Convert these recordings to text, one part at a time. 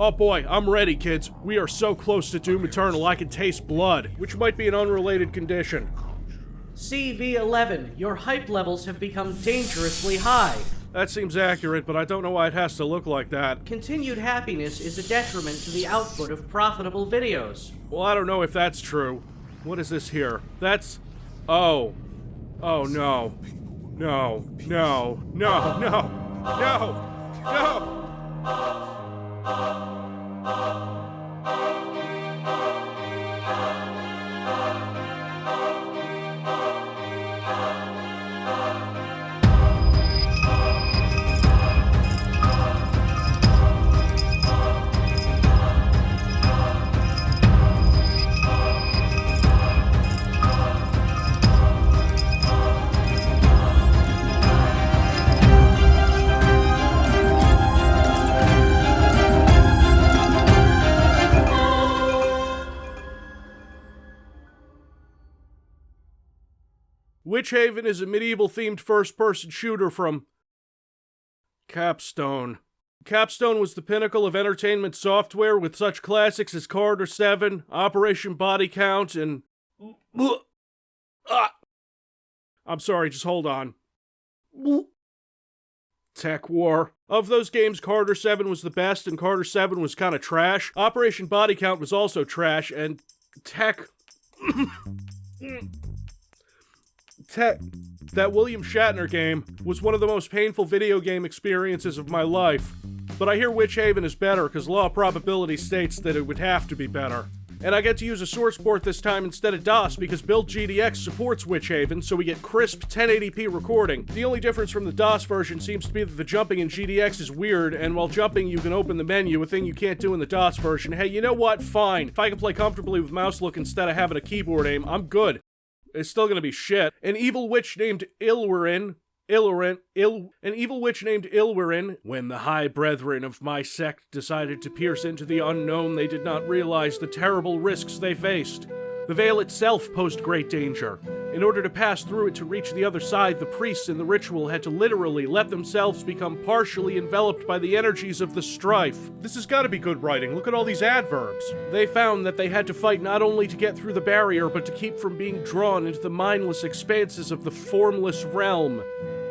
Oh boy, I'm ready, kids. We are so close to Doom Eternal I can taste blood, which might be an unrelated condition. CV11, your hype levels have become dangerously high. That seems accurate, but I don't know why it has to look like that. Continued happiness is a detriment to the output of profitable videos. Well, I don't know if that's true. What is this here? That's... Oh. Oh, no. No. No. No. No. No. No. Witchaven is a medieval-themed first-person shooter from Capstone. Capstone was the pinnacle of entertainment software with such classics as Carter 7, Operation Body Count, and... I'm sorry, just hold on. Tech War. Of those games, Carter 7 was the best, and Carter 7 was kinda trash. Operation Body Count was also trash, and Tech... That William Shatner game was one of the most painful video game experiences of my life. But I hear Witchaven is better, because law of probability states that it would have to be better. And I get to use a source port this time instead of DOS, because Build GDX supports Witchaven, so we get crisp 1080p recording. The only difference from the DOS version seems to be that the jumping in GDX is weird, and while jumping you can open the menu, a thing you can't do in the DOS version. Hey, you know what? Fine. If I can play comfortably with mouse look instead of having a keyboard aim, I'm good. It's still gonna be shit. An evil witch named Ilwyrin, when the high brethren of my sect decided to pierce into the unknown, they did not realize the terrible risks they faced. The veil itself posed great danger. In order to pass through it to reach the other side, the priests in the ritual had to literally let themselves become partially enveloped by the energies of the strife. This has gotta be good writing. Look at all these adverbs. They found that they had to fight not only to get through the barrier, but to keep from being drawn into the mindless expanses of the formless realm.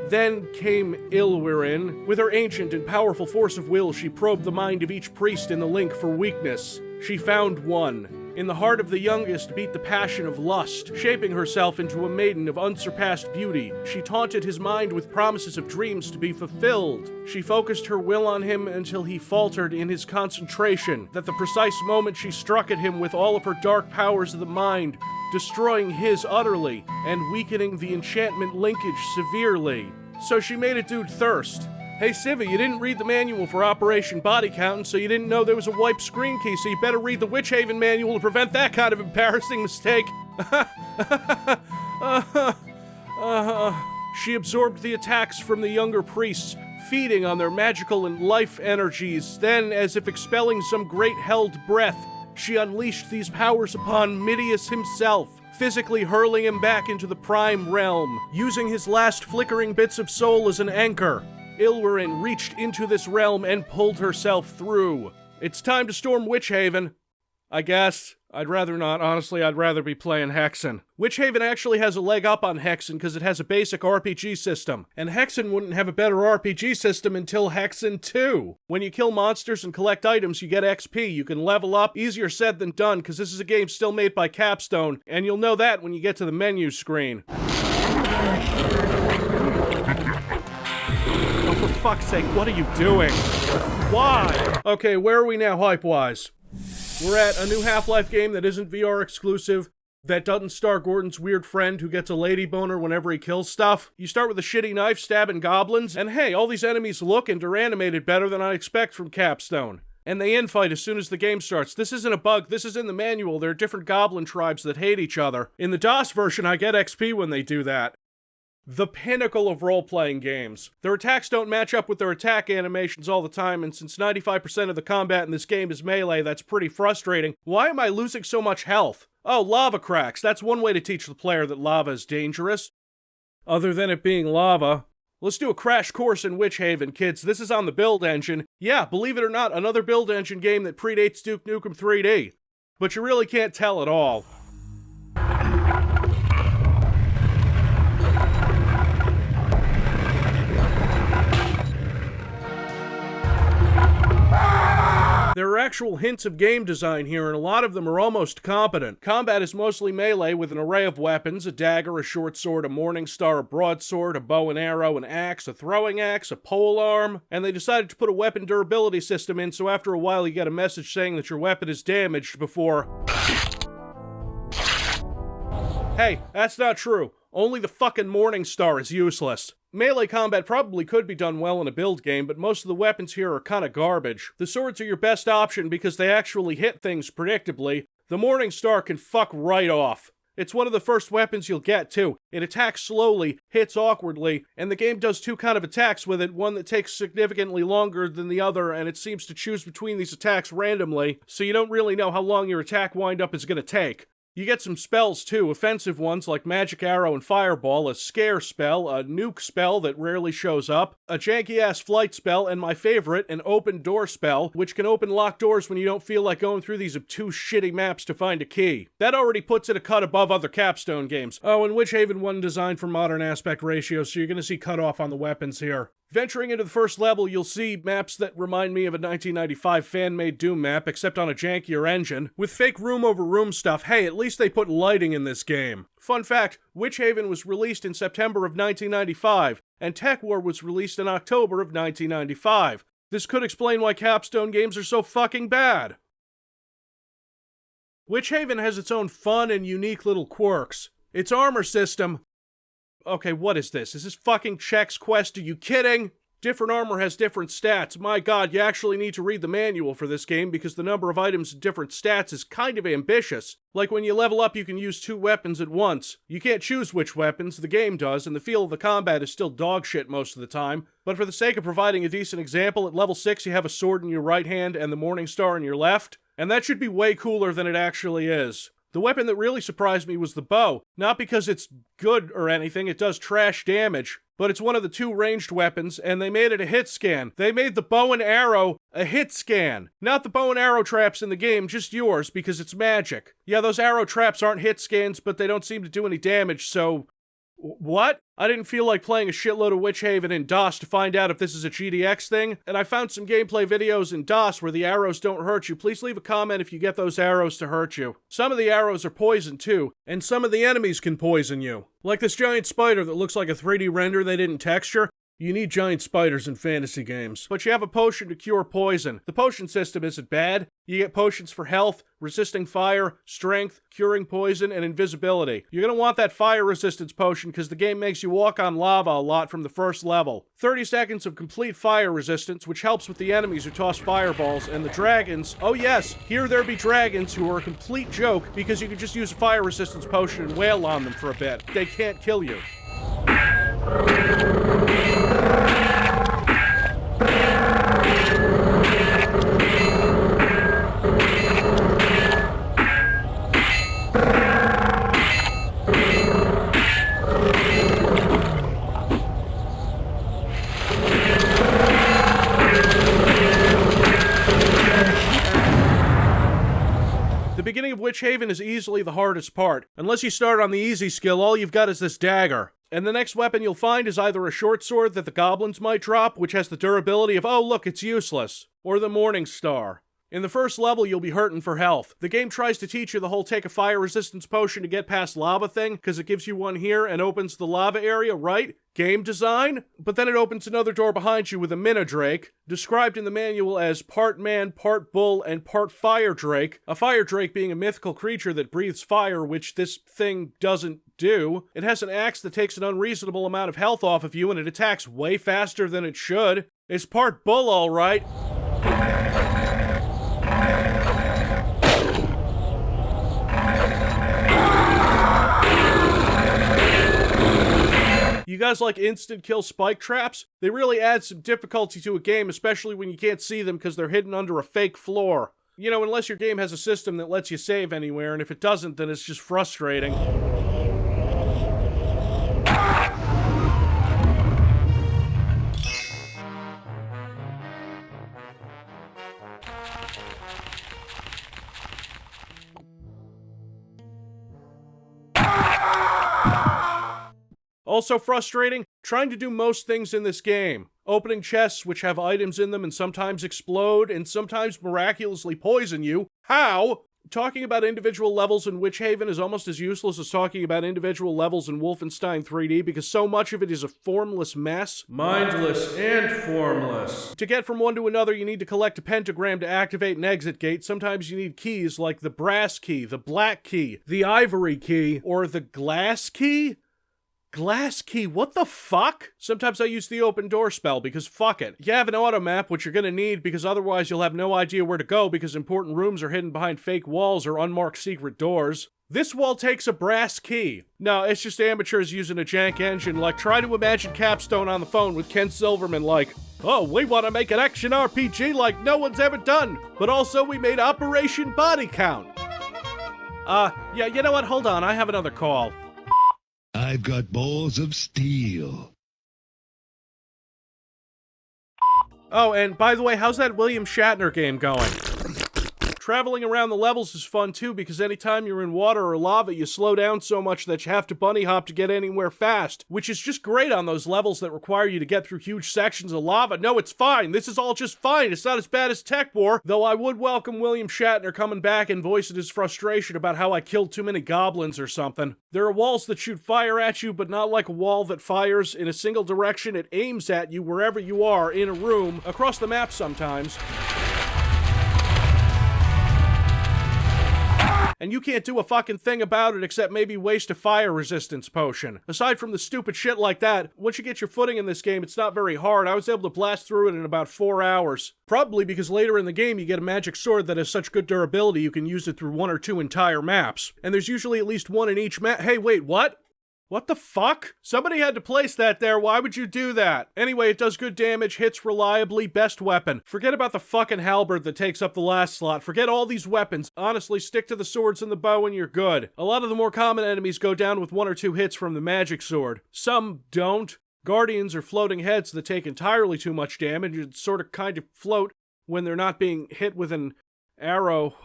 Then came Ilwyrin. With her ancient and powerful force of will, she probed the mind of each priest in the link for weakness. She found one. In the heart of the youngest beat the passion of lust, shaping herself into a maiden of unsurpassed beauty. She taunted his mind with promises of dreams to be fulfilled. She focused her will on him until he faltered in his concentration, that the precise moment she struck at him with all of her dark powers of the mind, destroying his utterly, and weakening the enchantment linkage severely. So she made a dude thirst. Hey Civvie, you didn't read the manual for Operation Body Count, so you didn't know there was a wipe screen key, so you better read the Witchaven manual to prevent that kind of embarrassing mistake. She absorbed the attacks from the younger priests, feeding on their magical and life energies. Then, as if expelling some great held breath, she unleashed these powers upon Midius himself, physically hurling him back into the prime realm, using his last flickering bits of soul as an anchor. Ilwyrin reached into this realm and pulled herself through. It's time to storm Witchaven. I guess. I'd rather not. Honestly, I'd rather be playing Hexen. Witchaven actually has a leg up on Hexen because it has a basic RPG system. And Hexen wouldn't have a better RPG system until Hexen 2. When you kill monsters and collect items, you get XP. You can level up. Easier said than done, because this is a game still made by Capstone. And you'll know that when you get to the menu screen. Oh, for fuck's sake, what are you doing? Why? Okay, where are we now, hype-wise? We're at a new Half-Life game that isn't VR exclusive, that doesn't star Gordon's weird friend who gets a lady boner whenever he kills stuff. You start with a shitty knife stabbing goblins, and hey, all these enemies look and are animated better than I expect from Capstone. And they infight as soon as the game starts. This isn't a bug, this is in the manual. There are different goblin tribes that hate each other. In the DOS version, I get XP when they do that. The pinnacle of role-playing games. Their attacks don't match up with their attack animations all the time, and since 95% of the combat in this game is melee, that's pretty frustrating. Why am I losing so much health? Oh, lava cracks. That's one way to teach the player that lava is dangerous. Other than it being lava. Let's do a crash course in Witchaven, kids. This is on the build engine. Yeah, believe it or not, another build engine game that predates Duke Nukem 3D. But you really can't tell at all. There are actual hints of game design here, and a lot of them are almost competent. Combat is mostly melee with an array of weapons: a dagger, a short sword, a morning star, a broadsword, a bow and arrow, an axe, a throwing axe, a polearm, and they decided to put a weapon durability system in, so after a while you get a message saying that your weapon is damaged before... Hey, that's not true. Only the fucking morning star is useless. Melee combat probably could be done well in a build game, but most of the weapons here are kinda garbage. The swords are your best option because they actually hit things predictably. The morning star can fuck right off. It's one of the first weapons you'll get, too. It attacks slowly, hits awkwardly, and the game does two kind of attacks with it, one that takes significantly longer than the other, and it seems to choose between these attacks randomly, so you don't really know how long your attack wind-up is gonna take. You get some spells too, offensive ones like Magic Arrow and Fireball, a scare spell, a nuke spell that rarely shows up, a janky-ass flight spell, and my favorite, an open door spell, which can open locked doors when you don't feel like going through these obtuse shitty maps to find a key. That already puts it a cut above other Capstone games. Oh, and Witchaven wasn't designed for modern aspect ratios, so you're gonna see cutoff on the weapons here. Venturing into the first level, you'll see maps that remind me of a 1995 fan-made Doom map, except on a jankier engine. With fake room-over-room stuff, hey, at least they put lighting in this game. Fun fact, Witchaven was released in September of 1995, and Tech War was released in October of 1995. This could explain why Capstone games are so fucking bad. Witchaven has its own fun and unique little quirks. Its armor system... Okay, what is this? Is this fucking Chex Quest? Are you kidding? Different armor has different stats. My god, you actually need to read the manual for this game because the number of items and different stats is kind of ambitious. Like when you level up, you can use 2 weapons at once. You can't choose which weapons, the game does, and the feel of the combat is still dog shit most of the time. But for the sake of providing a decent example, at level 6 you have a sword in your right hand and the morning star in your left, and that should be way cooler than it actually is. The weapon that really surprised me was the bow. Not because it's good or anything, it does trash damage, but it's one of the 2 ranged weapons, and they made it a hit scan. They made the bow and arrow a hit scan. Not the bow and arrow traps in the game, just yours, because it's magic. Yeah, those arrow traps aren't hit scans, but they don't seem to do any damage, so... What? I didn't feel like playing a shitload of Witchaven in DOS to find out if this is a GDX thing, and I found some gameplay videos in DOS where the arrows don't hurt you. Please leave a comment if you get those arrows to hurt you. Some of the arrows are poison too, and some of the enemies can poison you. Like this giant spider that looks like a 3D render they didn't texture. You need giant spiders in fantasy games. But you have a potion to cure poison. The potion system isn't bad. You get potions for health, resisting fire, strength, curing poison, and invisibility. You're gonna want that fire resistance potion because the game makes you walk on lava a lot from the first level. 30 seconds of complete fire resistance, which helps with the enemies who toss fireballs, and the dragons. Oh yes, here there be dragons who are a complete joke because you can just use a fire resistance potion and wail on them for a bit. They can't kill you. The beginning of Witchaven is easily the hardest part. Unless you start on the easy skill, all you've got is this dagger. And the next weapon you'll find is either a short sword that the goblins might drop, which has the durability of, oh look, it's useless, or the morning star. In the first level, you'll be hurting for health. The game tries to teach you the whole take a fire resistance potion to get past lava thing, because it gives you one here and opens the lava area, right? Game design? But then it opens another door behind you with a Mini-Drake, described in the manual as part man, part bull, and part fire drake. A fire drake being a mythical creature that breathes fire, which this thing doesn't do. It has an axe that takes an unreasonable amount of health off of you, and it attacks way faster than it should. It's part bull, alright. You guys like instant kill spike traps? They really add some difficulty to a game, especially when you can't see them because they're hidden under a fake floor. You know, unless your game has a system that lets you save anywhere, and if it doesn't, then it's just frustrating. Also frustrating, trying to do most things in this game. Opening chests which have items in them and sometimes explode and sometimes miraculously poison you. How? Talking about individual levels in Witchaven is almost as useless as talking about individual levels in Wolfenstein 3D because so much of it is a formless mess. Mindless and formless. To get from one to another, you need to collect a pentagram to activate an exit gate. Sometimes you need keys like the brass key, the black key, the ivory key, or the glass key? Glass key, what the fuck? Sometimes I use the open door spell because fuck it. You have an auto map, which you're gonna need because otherwise you'll have no idea where to go because important rooms are hidden behind fake walls or unmarked secret doors. This wall takes a brass key. No, it's just amateurs using a jank engine. Like, try to imagine Capstone on the phone with Ken Silverman like, oh, we want to make an action RPG like no one's ever done, but also we made Operation Body Count. Yeah, you know what? Hold on, I have another call. I've got balls of steel. Oh, and by the way, how's that William Shatner game going? Traveling around the levels is fun too because anytime you're in water or lava, you slow down so much that you have to bunny hop to get anywhere fast, which is just great on those levels that require you to get through huge sections of lava. No, it's fine. This is all just fine. It's not as bad as Tech War, though I would welcome William Shatner coming back and voicing his frustration about how I killed too many goblins or something. There are walls that shoot fire at you, but not like a wall that fires in a single direction. It aims at you wherever you are in a room, across the map sometimes. And you can't do a fucking thing about it except maybe waste a fire resistance potion. Aside from the stupid shit like that, once you get your footing in this game, it's not very hard. I was able to blast through it in about 4 hours. Probably because later in the game you get a magic sword that has such good durability you can use it through 1 or 2 entire maps. And there's usually at least 1 in each map. Hey, wait, what? What the fuck? Somebody had to place that there. Why would you do that? Anyway, it does good damage, hits reliably, best weapon. Forget about the fucking halberd that takes up the last slot. Forget all these weapons. Honestly, stick to the swords and the bow and you're good. A lot of the more common enemies go down with 1 or 2 hits from the magic sword. Some don't. Guardians are floating heads that take entirely too much damage and sort of kind of float when they're not being hit with an arrow.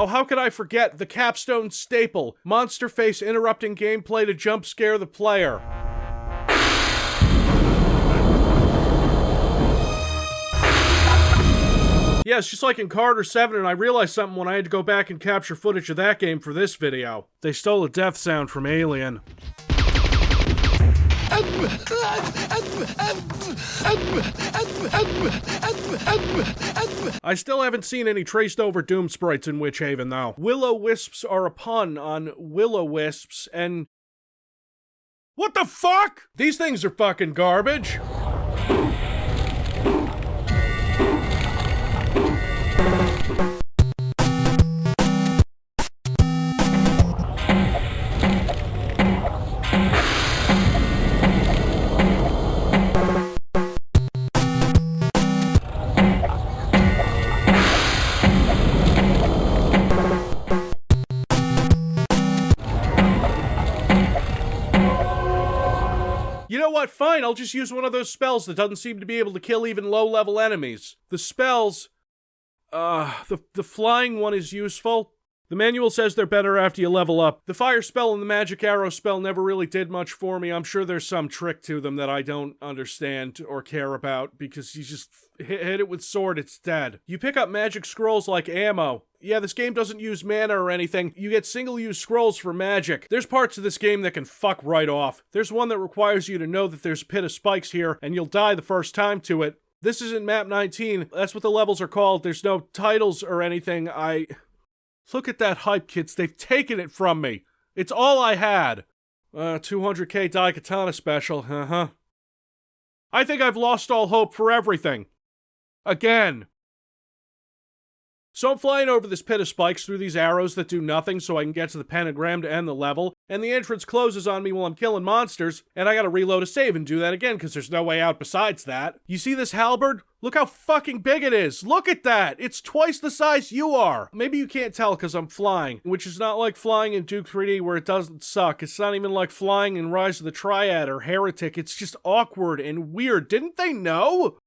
Oh, how could I forget the Capstone staple? Monster face interrupting gameplay to jump scare the player. Yeah, it's just like in Carter 7, and I realized something when I had to go back and capture footage of that game for this video. They stole a death sound from Alien. I still haven't seen any traced over Doom sprites in Witchaven, though. Will-o-wisps are a pun on will-o-wisps, and... What the fuck? These things are fucking garbage. You know what? Fine, I'll just use one of those spells that doesn't seem to be able to kill even low-level enemies. The spells... the flying one is useful. The manual says they're better after you level up. The fire spell and the magic arrow spell never really did much for me. I'm sure there's some trick to them that I don't understand or care about, because you just hit it with sword, it's dead. You pick up magic scrolls like ammo. Yeah, this game doesn't use mana or anything. You get single-use scrolls for magic. There's parts of this game that can fuck right off. There's one that requires you to know that there's a pit of spikes here, and you'll die the first time to it. This isn't map 19. That's what the levels are called. There's no titles or anything. Look at that hype, kids. They've taken it from me. It's all I had. 200k Daikatana special. I think I've lost all hope for everything. Again. So I'm flying over this pit of spikes through these arrows that do nothing so I can get to the pentagram to end the level, and the entrance closes on me while I'm killing monsters, and I gotta reload a save and do that again because there's no way out besides that. You see this halberd? Look how fucking big it is! Look at that! It's twice the size you are! Maybe you can't tell because I'm flying, which is not like flying in Duke 3D where it doesn't suck. It's not even like flying in Rise of the Triad or Heretic. It's just awkward and weird. Didn't they know?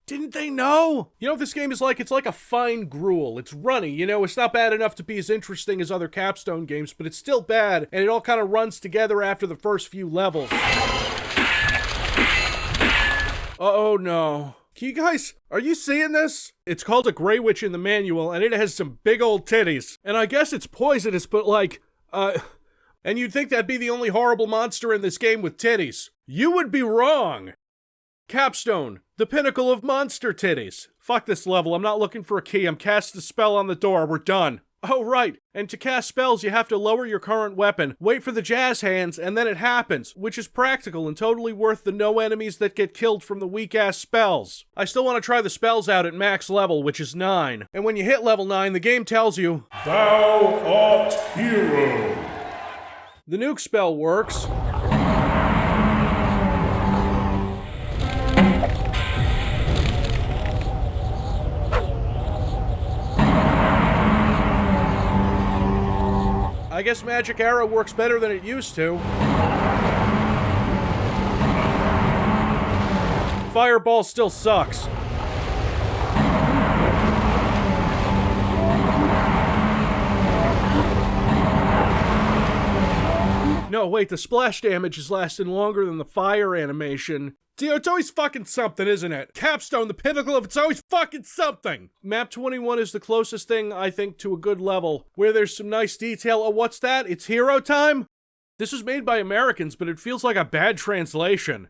Didn't they know? You know what this game is like? It's like a fine gruel. It's runny, you know? It's not bad enough to be as interesting as other Capstone games, but it's still bad, and it all kind of runs together after the first few levels. Oh no. You guys, are you seeing this? It's called a Grey Witch in the manual, and it has some big old titties. And I guess it's poisonous, but like, and you'd think that'd be the only horrible monster in this game with titties. You would be wrong. Capstone, the pinnacle of monster titties. Fuck this level, I'm not looking for a key, I'm casting a spell on the door, we're done. Oh right, and to cast spells you have to lower your current weapon, wait for the jazz hands, and then it happens, which is practical and totally worth the no enemies that get killed from the weak-ass spells. I still want to try the spells out at max level, which is 9. And when you hit level 9, the game tells you, "Thou art hero." The nuke spell works. I guess Magic Arrow works better than it used to. Fireball still sucks. No, wait, the splash damage is lasting longer than the fire animation. It's always fucking something, isn't it? Capstone, the pinnacle of it's always fucking something! Map 21 is the closest thing, I think, to a good level, where there's some nice detail. Oh, what's that? It's hero time? This was made by Americans, but it feels like a bad translation.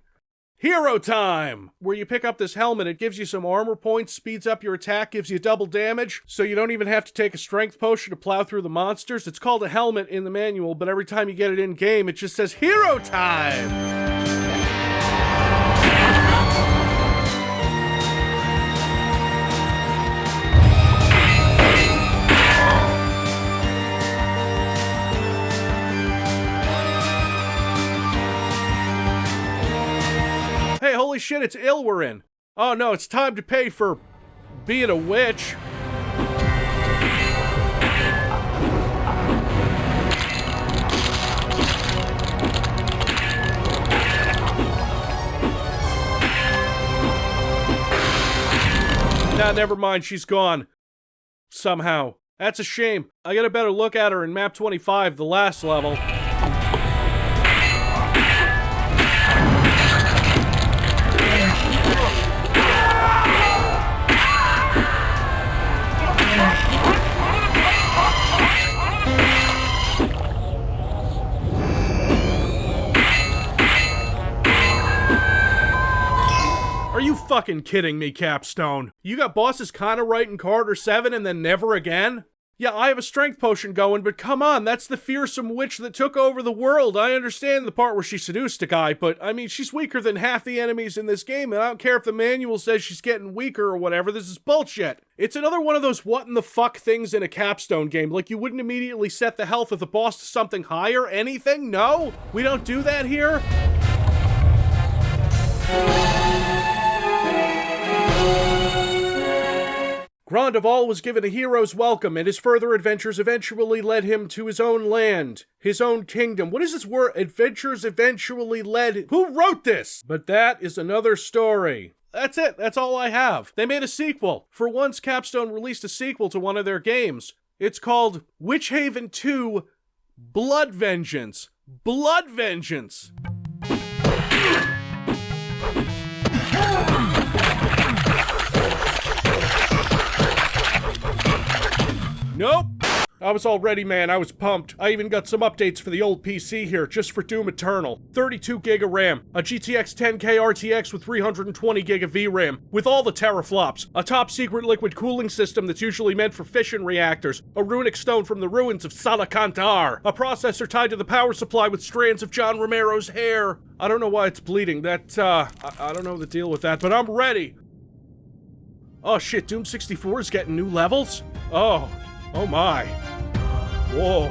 Hero time! Where you pick up this helmet, it gives you some armor points, speeds up your attack, gives you double damage, so you don't even have to take a strength potion to plow through the monsters. It's called a helmet in the manual, but every time you get it in-game, it just says hero time! Hey, holy shit, it's ill we're in. Oh no, it's time to pay for being a witch. Nah, never mind, she's gone. Somehow. That's a shame. I get a better look at her in map 25, the last level. Are you fucking kidding me, Capstone? You got bosses kinda right in Corridor 7 and then never again? Yeah, I have a strength potion going, but come on, that's the fearsome witch that took over the world. I understand the part where she seduced a guy, but I mean, she's weaker than half the enemies in this game, and I don't care if the manual says she's getting weaker or whatever, this is bullshit. It's another one of those what in the fuck things in a Capstone game, like you wouldn't immediately set the health of the boss to something higher, anything? No? We don't do that here? Grondoval was given a hero's welcome, and his further adventures eventually led him to his own land, his own kingdom. What is this word? Adventures eventually led... Who wrote this? But that is another story. That's it. That's all I have. They made a sequel. For once, Capstone released a sequel to one of their games. It's called Witchaven 2 Blood Vengeance. Blood Vengeance! Nope. I was all ready, man. I was pumped. I even got some updates for the old PC here, just for Doom Eternal. 32 gig of RAM, a GTX 10K RTX with 320 gig of VRAM, with all the teraflops, a top secret liquid cooling system that's usually meant for fission reactors, a runic stone from the ruins of Salakantar, a processor tied to the power supply with strands of John Romero's hair. I don't know why it's bleeding. I don't know the deal with that, but I'm ready. Oh shit, Doom 64 is getting new levels? Oh my. Whoa.